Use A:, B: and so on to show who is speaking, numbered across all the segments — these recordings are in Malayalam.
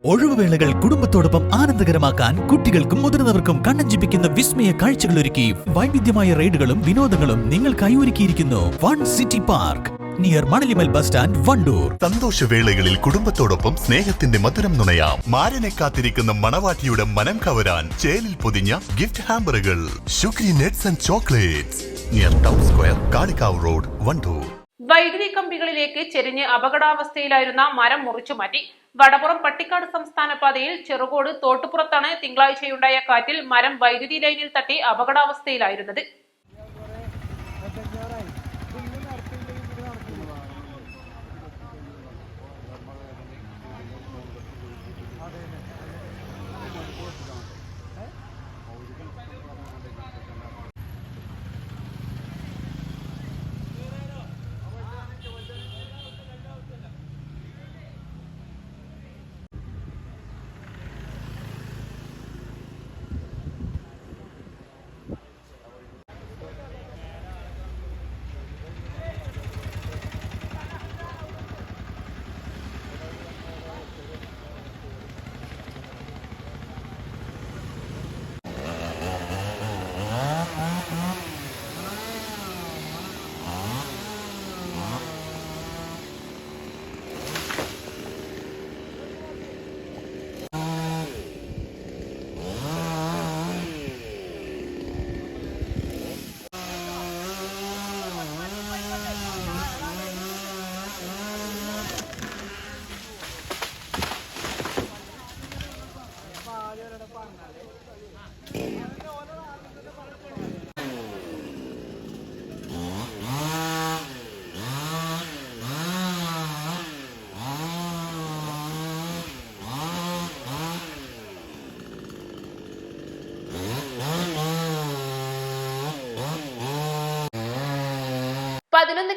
A: ഒഴിവുവേളകൾ കുടുംബത്തോടൊപ്പം ആനന്ദകരമാക്കാൻ കുട്ടികൾക്കും മുതിർന്നവർക്കും കണ്ണഞ്ചിപ്പിക്കുന്ന വിസ്മയ കാഴ്ചകളൊരുക്കി വൈവിധ്യമായ റൈഡുകളും വിനോദങ്ങളും നിങ്ങൾക്കായി ഒരുക്കിയിരിക്കുന്നു fun city park near Manalimal bus stand, Wandoor.
B: സന്തോഷവേളകളിൽ കുടുംബത്തോടൊപ്പം സ്നേഹത്തിന്റെ മധുരം നുണയാം. മാരനെ കാത്തിരിക്കുന്ന മണവാട്ടിയുടെ മനം കവരാൻ ചേലിൽ പൊതിഞ്ഞ ഗിഫ്റ്റ് ഹാമ്പറുകൾ. Shukri nuts and chocolates near town square, Kalikavu road, Wandoor.
C: വൈദ്യുതി കമ്പികളിലേക്ക് ചെരിഞ്ഞ് അപകടാവസ്ഥയിലായിരുന്ന മരം മുറിച്ചു മാറ്റി. വടപുറം പട്ടിക്കാട് സംസ്ഥാന പാതയിൽ ചെറുകോട് തോട്ടുപുറത്താണ് തിങ്കളാഴ്ചയുണ്ടായ കാറ്റിൽ മരം വൈദ്യുതി ലൈനിൽ തട്ടി അപകടാവസ്ഥയിലായിരുന്നത്.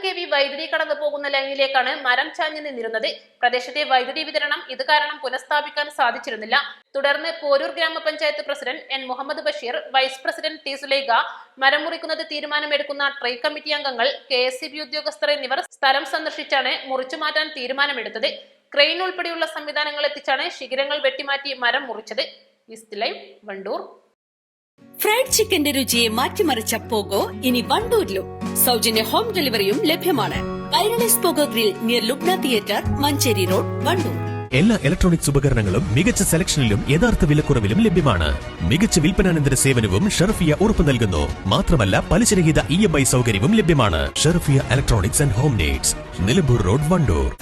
C: kV വൈദ്യുതി കടന്നു പോകുന്ന ലൈനിലേക്കാണ് മരം ചാഞ്ഞു നിന്നിരുന്നത്. പ്രദേശത്തെ വൈദ്യുതി വിതരണം ഇത് കാരണം പുനഃസ്ഥാപിക്കാൻ സാധിച്ചിരുന്നില്ല. തുടർന്ന് പോരൂർ ഗ്രാമപഞ്ചായത്ത് president N Muhammad Basheer, vice president T Sulaikha, മരം മുറിക്കുന്നത് തീരുമാനമെടുക്കുന്ന ട്രൈ കമ്മിറ്റി അംഗങ്ങൾ, KSEB ഉദ്യോഗസ്ഥർ എന്നിവർ സ്ഥലം സന്ദർശിച്ചാണ് മുറിച്ചു മാറ്റാൻ തീരുമാനമെടുത്തത്. ക്രെയിൻ ഉൾപ്പെടെയുള്ള സംവിധാനങ്ങൾ എത്തിച്ചാണ് ശിഖരങ്ങൾ വെട്ടിമാറ്റി മരം മുറിച്ചത്. East live, Wandoor.
D: ഫ്രൈഡ് ചിക്കന്റെ രുചിയെ മാറ്റിമറിച്ച പോഗോ ഇനി വണ്ടൂരിലും. സൗജന്യ ഹോം ഡെലിവറിയും ലഭ്യമാണ്. Kairali's pogo grill near Lubna theatre, Manjeri road, Wandoor.
A: എല്ലാ ഇലക്ട്രോണിക്സ് ഉപകരണങ്ങളും മികച്ച സെലക്ഷനിലും യഥാർത്ഥ വിലക്കുറവിലും ലഭ്യമാണ്. മികച്ച വിൽപ്പനാനന്തര സേവനവും ഷർഫിയ ഉറപ്പു നൽകുന്നു. മാത്രമല്ല പലിശരഹിത EMI സൗകര്യവും ലഭ്യമാണ്. Sharfiya electronics and home needs, Nilambur road, Wandoor.